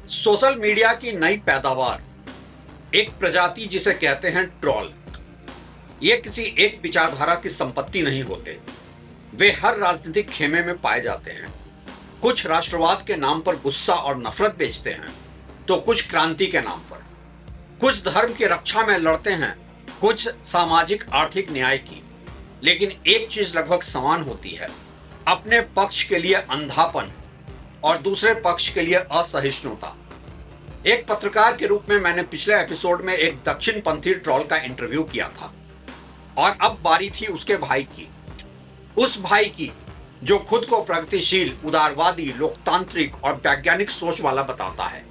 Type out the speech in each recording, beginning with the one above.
Social media की नई पैदावार, एक प्रजाति जिसे कहते हैं ट्रॉल। ये किसी एक विचारधारा की संपत्ति नहीं होते। वे हर राजनीतिक खेमे में पाए जाते हैं। कुछ राष्ट्रवाद के नाम पर गुस्सा और नफरत बेचते हैं, तो कुछ क्रांति के नाम पर। कुछ धर्म की रक्षा में लड़ते हैं, कुछ सामाजिक आर्थिक न्याय की। लेकिन एक चीज लगभग समान होती है, अपने पक्ष के लिए अंधापन और दूसरे पक्ष के लिए असहिष्णुता। एक पत्रकार के रूप में मैंने पिछले एपिसोड में एक दक्षिणपंथी ट्रॉल का इंटरव्यू किया था, और अब बारी थी उसके भाई की। उस भाई की जो खुद को प्रगतिशील, उदारवादी, लोकतांत्रिक और वैज्ञानिक सोच वाला बताता है।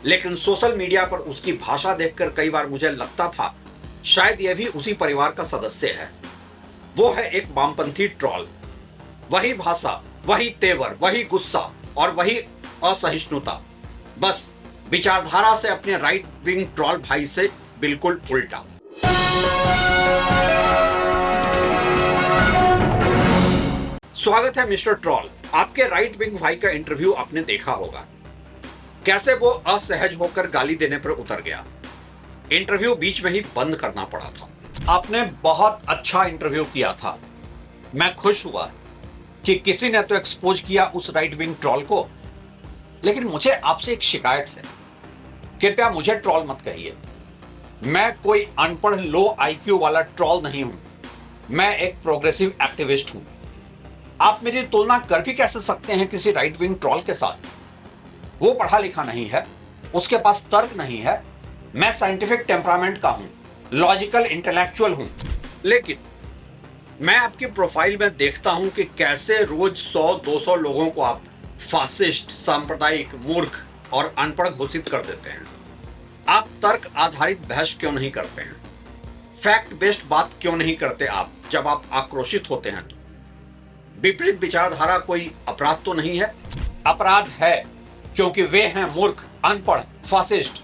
लेकिन सोशल मीडिया पर उसकी भाषा देखकर कई बार मुझे लगता था शायद यह भी उसी परिवार का सदस्य है। वो है एक वामपंथी ट्रॉल। वही भाषा, वही तेवर, वही गुस्सा और वही असहिष्णुता, बस विचारधारा से अपने राइट विंग ट्रॉल भाई से बिल्कुल उल्टा। स्वागत है मिस्टर ट्रॉल। आपके राइट विंग भाई का इंटरव्यू आपने देखा होगा, कैसे वो असहज होकर गाली देने पर उतर गया। इंटरव्यू बीच में ही बंद करना पड़ा था। आपने बहुत अच्छा इंटरव्यू किया था। मैं खुश हुआ कि किसी ने तो एक्सपोज किया उस राइट विंग ट्रॉल को। लेकिन मुझे आपसे एक शिकायत है, कृपया मुझे ट्रॉल मत कहिए। मैं कोई अनपढ़ लो आईक्यू वाला ट्रॉल नहीं हूं। मैं एक प्रोग्रेसिव एक्टिविस्ट हूं। आप मेरी तुलना कर भी कैसे सकते हैं किसी राइट विंग ट्रॉल के साथ? वो पढ़ा लिखा नहीं है, उसके पास तर्क नहीं है। मैं साइंटिफिक टेम्परामेंट का हूं, लॉजिकल इंटेलेक्चुअल हूं। लेकिन मैं आपकी प्रोफाइल में देखता हूं कि कैसे रोज 100-200 लोगों को आप फासिस्ट, सांप्रदायिक, मूर्ख और अनपढ़ घोषित कर देते हैं। आप तर्क आधारित बहस क्यों नहीं करते हैं? फैक्ट बेस्ड बात क्यों नहीं करते आप जब आप आक्रोशित होते हैं? तो विपरीत विचारधारा कोई अपराध तो नहीं है? अपराध है, क्योंकि वे हैं मूर्ख, अनपढ़, फासिस्ट।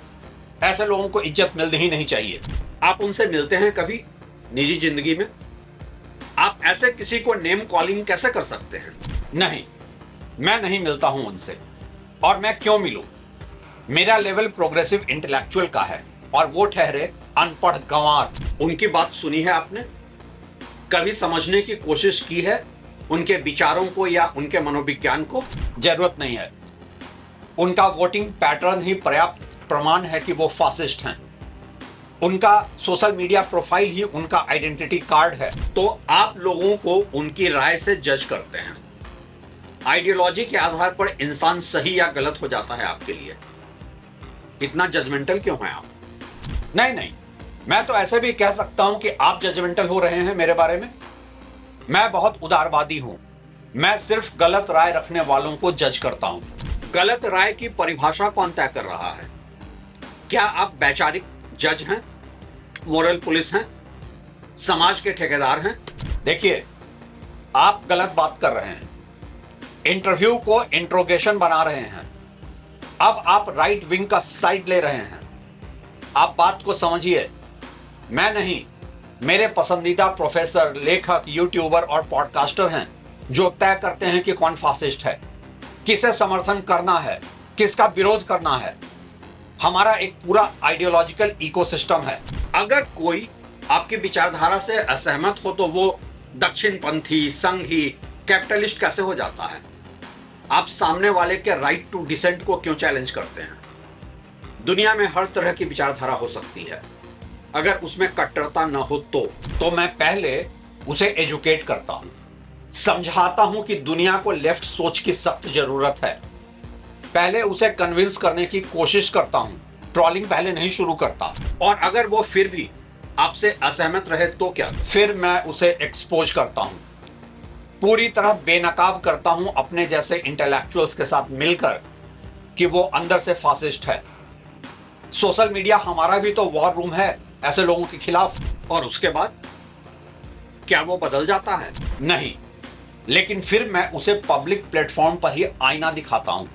ऐसे लोगों को इज्जत मिलनी ही नहीं चाहिए। आप उनसे मिलते हैं कभी निजी जिंदगी में? आप ऐसे किसी को नेम कॉलिंग कैसे कर सकते हैं? नहीं, मैं नहीं मिलता हूं उनसे। और मैं क्यों मिलूं? मेरा लेवल प्रोग्रेसिव इंटेलेक्चुअल का है और वो ठहरे अनपढ़ गंवार। उनकी बात सुनी है आपने? कभी समझने की कोशिश की है उनके विचारों को या उनके मनोविज्ञान को? जरूरत नहीं है। उनका वोटिंग पैटर्न ही पर्याप्त प्रमाण है कि वो फासिस्ट हैं। उनका सोशल मीडिया प्रोफाइल ही उनका आइडेंटिटी कार्ड है। तो आप लोगों को उनकी राय से जज करते हैं। आइडियोलॉजी के आधार पर इंसान सही या गलत हो जाता है आपके लिए। इतना जजमेंटल क्यों है आप? नहीं, मैं तो ऐसे भी कह सकता हूं कि आप जजमेंटल हो रहे हैं मेरे बारे में। मैं बहुत उदारवादी हूं। मैं सिर्फ गलत राय रखने वालों को जज करता हूं। गलत राय की परिभाषा कौन तय कर रहा है? क्या आप वैचारिक जज हैं, मोरल पुलिस हैं, समाज के ठेकेदार हैं? देखिए, आप गलत बात कर रहे हैं। इंटरव्यू को इंट्रोगेशन बना रहे हैं। अब आप राइट विंग का साइड ले रहे हैं। आप बात को समझिए। मैं नहीं, मेरे पसंदीदा प्रोफेसर, लेखक, यूट्यूबर और पॉडकास्टर हैं जो तय करते हैं कि कौन फासिस्ट है, किसे समर्थन करना है, किसका विरोध करना है। हमारा एक पूरा आइडियोलॉजिकल इकोसिस्टम है। अगर कोई आपकी विचारधारा से असहमत हो तो वो दक्षिणपंथी, संघी, कैपिटलिस्ट कैसे हो जाता है? आप सामने वाले के राइट टू डिसेंट को क्यों चैलेंज करते हैं? दुनिया में हर तरह की विचारधारा हो सकती है, अगर उसमें कट्टरता न हो तो मैं पहले उसे एजुकेट करता हूं, समझाता हूं कि दुनिया को लेफ्ट सोच की सख्त जरूरत है। पहले उसे कन्विंस करने की कोशिश करता हूं, ट्रॉलिंग पहले नहीं शुरू करता। और अगर वो फिर भी आपसे असहमत रहे तो क्या? फिर मैं उसे एक्सपोज करता हूं, पूरी तरह बेनकाब करता हूं अपने जैसे इंटेलेक्चुअल्स के साथ मिलकर कि वो अंदर से फासिस्ट है। सोशल मीडिया हमारा भी तो वॉर रूम है ऐसे लोगों के खिलाफ। और उसके बाद क्या वो बदल जाता है? नहीं, लेकिन फिर मैं उसे पब्लिक प्लेटफॉर्म पर ही आईना दिखाता हूं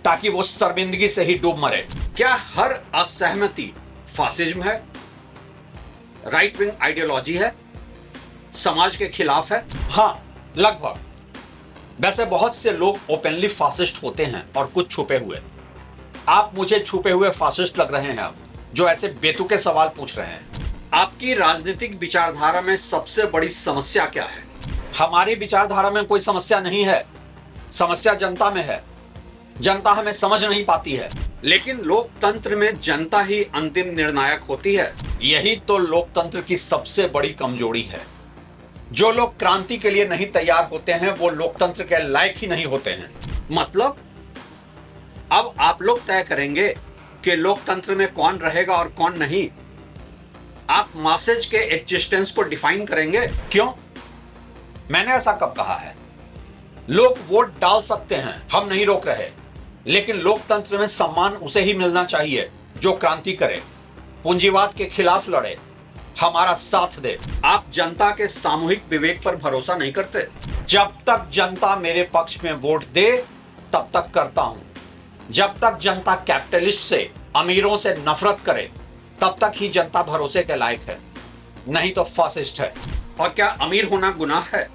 ताकि वो शर्मिंदगी से ही डूब मरे। क्या हर असहमति फासिज्म है, राइट विंग आइडियोलॉजी है, समाज के खिलाफ है? हां, लगभग। वैसे बहुत से लोग ओपनली फासिस्ट होते हैं और कुछ छुपे हुए। आप मुझे छुपे हुए फासिस्ट लग रहे हैं अब, जो ऐसे बेतुके सवाल पूछ रहे हैं। आपकी राजनीतिक विचारधारा में सबसे बड़ी समस्या क्या है? हमारी विचारधारा में कोई समस्या नहीं है, समस्या जनता में है। जनता हमें समझ नहीं पाती है। लेकिन लोकतंत्र में जनता ही अंतिम निर्णायक होती है। यही तो लोकतंत्र की सबसे बड़ी कमजोरी है। जो लोग क्रांति के लिए नहीं तैयार होते हैं वो लोकतंत्र के लायक ही नहीं होते हैं। मतलब अब आप लोग तय करेंगे कि लोकतंत्र में कौन रहेगा और कौन नहीं। आप मैसेज के एग्जिस्टेंस को डिफाइन करेंगे। क्यों? मैंने ऐसा कब कहा है? लोग वोट डाल सकते हैं, हम नहीं रोक रहे, लेकिन लोकतंत्र में सम्मान उसे ही मिलना चाहिए जो क्रांति करे, पूंजीवाद के खिलाफ लड़े, हमारा साथ दे। आप जनता के सामूहिक विवेक पर भरोसा नहीं करते। जब तक जनता मेरे पक्ष में वोट दे तब तक करता हूं। जब तक जनता कैपिटलिस्ट से, अमीरों से नफरत करे तब तक ही जनता भरोसे के लायक है, नहीं तो फासिस्ट है। और क्या अमीर होना गुनाह है?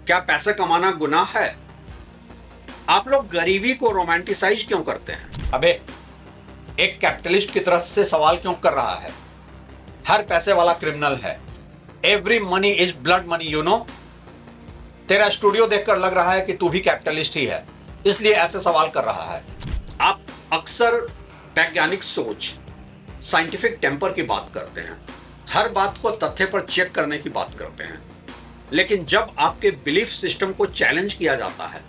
क्या पैसे कमाना गुनाह है? आप लोग गरीबी को रोमांटिसाइज क्यों करते हैं? अबे एक कैपिटलिस्ट की तरफ से सवाल क्यों कर रहा है? हर पैसे वाला क्रिमिनल है। Every money is blood money, you know. तेरा स्टूडियो देखकर लग रहा है कि तू भी कैपिटलिस्ट ही है, इसलिए ऐसे सवाल कर रहा है। आप अक्सर वैज्ञानिक सोच, साइंटिफिक टेम्पर की बात करते हैं, हर बात को तथ्य पर चेक करने की बात करते हैं, लेकिन जब आपके बिलीफ सिस्टम को चैलेंज किया जाता है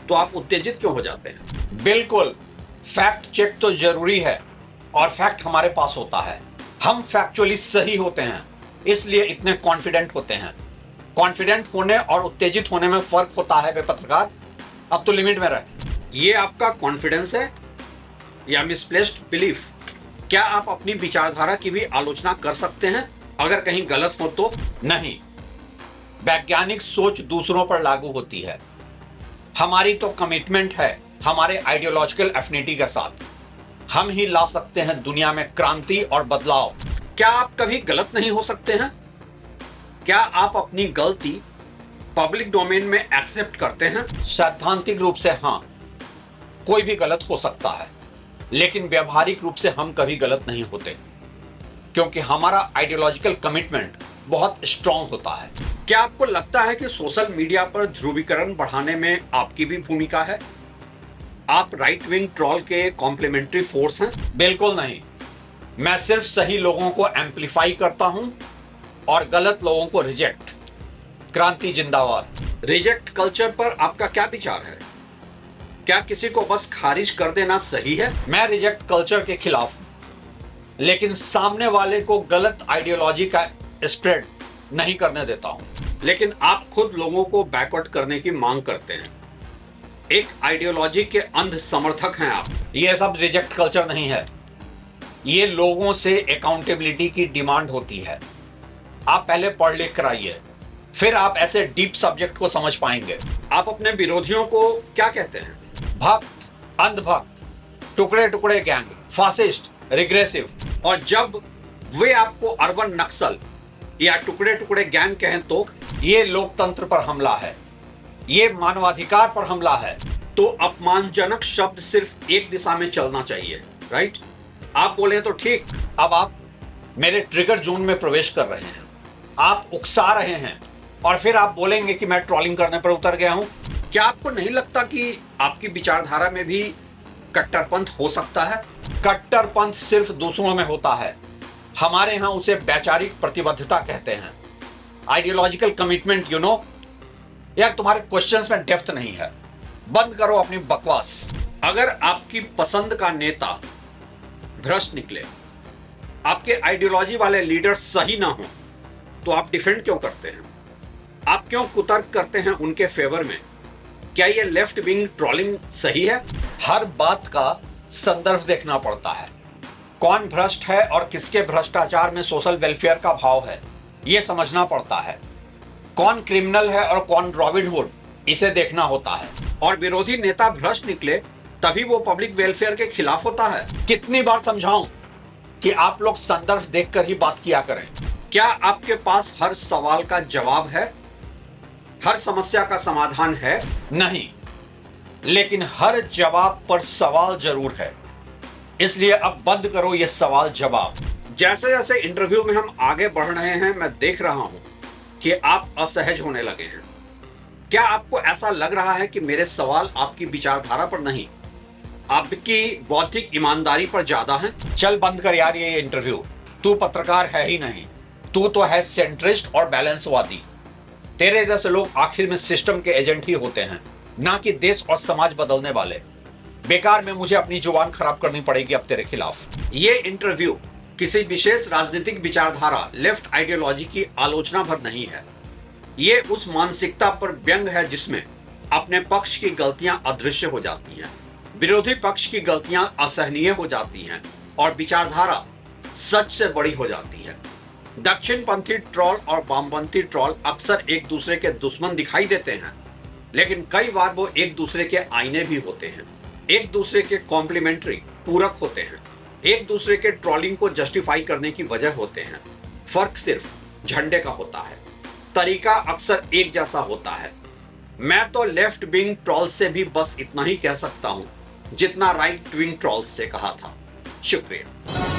तो आप उत्तेजित क्यों हो जाते हैं? बिल्कुल, फैक्ट चेक तो जरूरी है और फैक्ट हमारे पास होता है। हम फैक्चुअली सही होते हैं, इसलिए इतने कॉन्फिडेंट होते हैं। कॉन्फिडेंट होने और उत्तेजित होने में फर्क होता है बे पत्रकार, अब तो लिमिट में रहे। ये आपका कॉन्फिडेंस है या मिसप्लेस्ड बिलीफ? क्या आप अपनी विचारधारा की भी आलोचना कर सकते हैं अगर कहीं गलत हो तो? नहीं, वैज्ञानिक सोच दूसरों पर लागू होती है। हमारी तो कमिटमेंट है हमारे आइडियोलॉजिकल एफिनिटी के साथ। हम ही ला सकते हैं दुनिया में क्रांति और बदलाव। क्या आप कभी गलत नहीं हो सकते हैं? क्या आप अपनी गलती पब्लिक डोमेन में एक्सेप्ट करते हैं? सैद्धांतिक रूप से हाँ, कोई भी गलत हो सकता है, लेकिन व्यावहारिक रूप से हम कभी गलत नहीं होते, क्योंकि हमारा आइडियोलॉजिकल कमिटमेंट बहुत स्ट्रांग होता है। क्या आपको लगता है कि सोशल मीडिया पर ध्रुवीकरण बढ़ाने में आपकी भी भूमिका है? आप राइट विंग ट्रॉल के कॉम्प्लीमेंट्री फोर्स हैं? बिल्कुल नहीं, मैं सिर्फ सही लोगों को एम्पलीफाई करता हूं और गलत लोगों को रिजेक्ट। क्रांति जिंदाबाद। रिजेक्ट कल्चर पर आपका क्या विचार है? क्या किसी को बस खारिज कर देना सही है? मैं रिजेक्ट कल्चर के खिलाफ हूं, लेकिन सामने वाले को गलत आइडियोलॉजी का स्प्रेड नहीं करने देता हूं। लेकिन आप खुद लोगों को बैकवर्ड करने की मांग करते हैं। एक आइडियोलॉजी के अंध समर्थक हैं आप। ये सब रिजेक्ट कल्चर नहीं है, ये लोगों से अकाउंटेबिलिटी की डिमांड होती है। आप पहले पढ़ लिख कर आइए, फिर आप ऐसे डीप सब्जेक्ट को समझ पाएंगे। आप अपने विरोधियों को क्या कहते हैं? भक्त, अंधभक्त, टुकड़े टुकड़े गैंग, फासिस्ट, रिग्रेसिव। और जब वे आपको अर्बन नक्सल या टुकड़े टुकड़े गैंग कहें तो ये लोकतंत्र पर हमला है, ये मानवाधिकार पर हमला है। तो अपमानजनक शब्द सिर्फ एक दिशा में चलना चाहिए, राइट? आप बोले तो ठीक। अब आप मेरे ट्रिगर जोन में प्रवेश कर रहे हैं, आप उकसा रहे हैं और फिर आप बोलेंगे कि मैं ट्रोलिंग करने पर उतर गया हूं। क्या आपको नहीं लगता कि आपकी विचारधारा में भी कट्टरपंथ हो सकता है? कट्टरपंथ सिर्फ दूसरों में होता है, हमारे यहां उसे वैचारिक प्रतिबद्धता कहते हैं, आइडियोलॉजिकल कमिटमेंट, यू नो। यार तुम्हारे क्वेश्चंस में डेप्थ नहीं है, बंद करो अपनी बकवास। अगर आपकी पसंद का नेता भ्रष्ट निकले, आपके आइडियोलॉजी वाले लीडर सही ना हो, तो आप डिफेंड क्यों करते हैं? आप क्यों कुतर्क करते हैं उनके फेवर में? क्या ये लेफ्ट विंग ट्रोलिंग सही है? हर बात का संदर्भ देखना पड़ता है। कौन भ्रष्ट है और किसके भ्रष्टाचार में सोशल वेलफेयर का भाव है, यह समझना पड़ता है। कौन क्रिमिनल है और कौन रॉबिन हुड, इसे देखना होता है। और विरोधी नेता भ्रष्ट निकले तभी वो पब्लिक वेलफेयर के खिलाफ होता है। कितनी बार समझाऊं कि आप लोग संदर्भ देखकर ही बात किया करें। क्या आपके पास हर सवाल का जवाब है? हर समस्या का समाधान है? नहीं, लेकिन हर जवाब पर सवाल जरूर है, इसलिए अब बंद करो ये सवाल जवाब। जैसे जैसे इंटरव्यू में हम आगे बढ़ रहे हैं, मैं देख रहा हूं कि आप असहज होने लगे हैं। क्या आपको ऐसा लग रहा है कि मेरे सवाल आपकी विचारधारा पर नहीं, आपकी बौद्धिक ईमानदारी पर ज्यादा हैं? चल बंद कर यार ये इंटरव्यू। तू पत्रकार है ही नहीं, तू तो है सेंट्रिस्ट और बैलेंसवादी। तेरे जैसे लोग आखिर में सिस्टम के एजेंट ही होते हैं, ना कि देश और समाज बदलने वाले। बेकार में मुझे अपनी जुबान खराब करनी पड़ेगी अब तेरे खिलाफ। ये इंटरव्यू किसी विशेष राजनीतिक विचारधारा लेफ्ट आइडियोलॉजी की आलोचना भर नहीं है। ये उस मानसिकता पर व्यंग है जिसमें अपने पक्ष की गलतियां अदृश्य हो जाती हैं, विरोधी पक्ष की गलतियां असहनीय हो जाती हैं और विचारधारा सच से बड़ी हो जाती है। दक्षिणपंथी ट्रोल और वामपंथी ट्रोल अक्सर एक दूसरे के दुश्मन दिखाई देते हैं, लेकिन कई बार वो एक दूसरे के आईने भी होते हैं, एक दूसरे के कॉम्प्लीमेंट्री पूरक होते हैं, एक दूसरे के ट्रोलिंग को जस्टिफाई करने की वजह होते हैं। फर्क सिर्फ झंडे का होता है, तरीका अक्सर एक जैसा होता है। मैं तो लेफ्ट विंग ट्रोल से भी बस इतना ही कह सकता हूं जितना राइट विंग ट्रोल से कहा था। शुक्रिया।